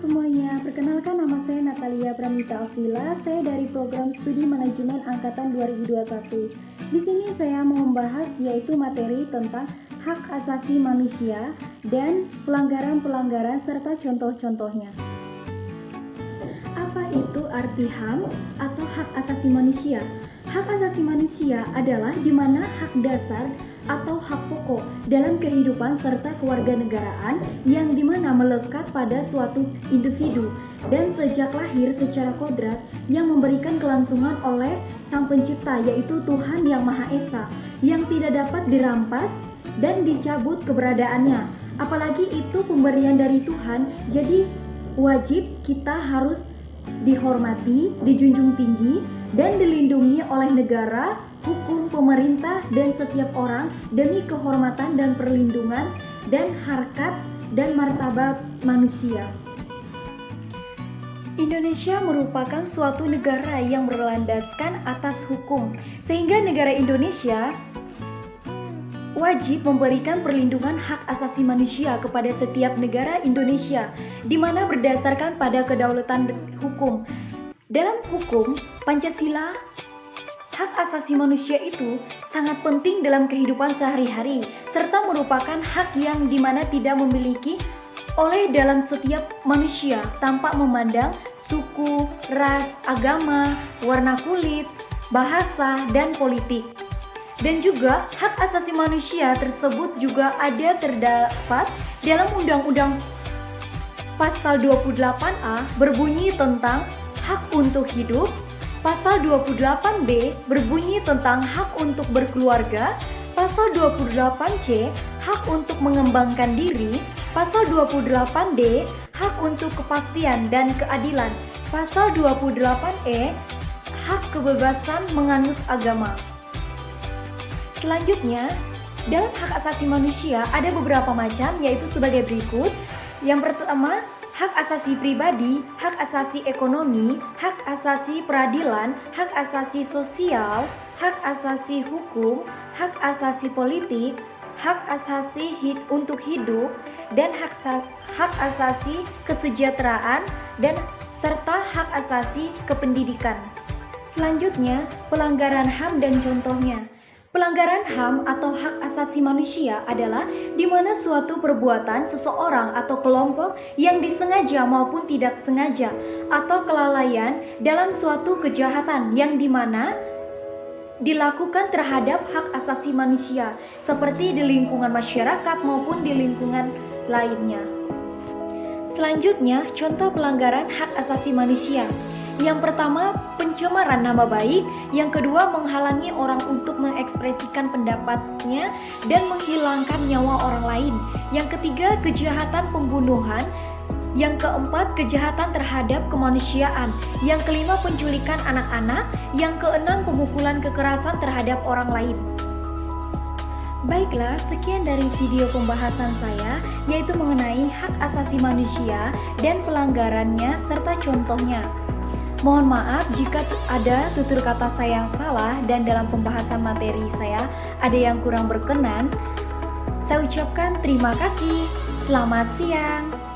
semuanya, perkenalkan nama saya Natalia Pramita Avila. Saya dari program studi manajemen angkatan 2021. Di sini saya mau membahas yaitu materi tentang hak asasi manusia dan pelanggaran-pelanggaran serta contoh-contohnya. Apa itu arti HAM atau hak asasi manusia? Hak asasi manusia adalah di mana hak dasar atau hak pokok dalam kehidupan serta kewarganegaraan yang dimana melekat pada suatu individu dan sejak lahir secara kodrat yang memberikan kelangsungan oleh Sang Pencipta, yaitu Tuhan Yang Maha Esa, yang tidak dapat dirampas dan dicabut keberadaannya. Apalagi itu pemberian dari Tuhan, jadi wajib kita harus dihormati, dijunjung tinggi, dan dilindungi oleh negara, hukum, pemerintah, dan setiap orang demi kehormatan dan perlindungan dan harkat dan martabat manusia. Indonesia merupakan suatu negara yang berlandaskan atas hukum, sehingga negara Indonesia wajib memberikan perlindungan hak asasi manusia kepada setiap negara Indonesia, di mana berdasarkan pada kedaulatan hukum. Dalam hukum Pancasila, hak asasi manusia itu sangat penting dalam kehidupan sehari-hari, serta merupakan hak yang dimana tidak memiliki oleh dalam setiap manusia tanpa memandang suku, ras, agama, warna kulit, bahasa, dan politik. Dan juga hak asasi manusia tersebut juga ada terdapat dalam Undang-Undang Pasal 28A berbunyi tentang hak untuk hidup, Pasal 28B berbunyi tentang hak untuk berkeluarga, Pasal 28C hak untuk mengembangkan diri, Pasal 28D hak untuk kepastian dan keadilan, Pasal 28E hak kebebasan menganut agama. Selanjutnya, dalam hak asasi manusia ada beberapa macam, yaitu sebagai berikut. Yang pertama, hak asasi pribadi, hak asasi ekonomi, hak asasi peradilan, hak asasi sosial, hak asasi hukum, hak asasi politik, hak asasi untuk hidup, dan hak asasi kesejahteraan, dan serta hak asasi kependidikan. Selanjutnya, pelanggaran HAM dan contohnya. Pelanggaran HAM atau hak asasi manusia adalah di mana suatu perbuatan seseorang atau kelompok yang disengaja maupun tidak sengaja atau kelalaian dalam suatu kejahatan yang dimana dilakukan terhadap hak asasi manusia, seperti di lingkungan masyarakat maupun di lingkungan lainnya. Selanjutnya, contoh pelanggaran hak asasi manusia. Yang pertama, pencemaran nama baik. Yang kedua, menghalangi orang untuk mengekspresikan pendapatnya dan menghilangkan nyawa orang lain. Yang ketiga, kejahatan pembunuhan. Yang keempat, kejahatan terhadap kemanusiaan. Yang kelima, penculikan anak-anak. Yang keenam, pemukulan kekerasan terhadap orang lain. Baiklah, sekian dari video pembahasan saya, yaitu mengenai hak asasi manusia dan pelanggarannya serta contohnya. Mohon maaf jika ada tutur kata saya yang salah dan dalam pembahasan materi saya ada yang kurang berkenan. Saya ucapkan terima kasih. Selamat siang.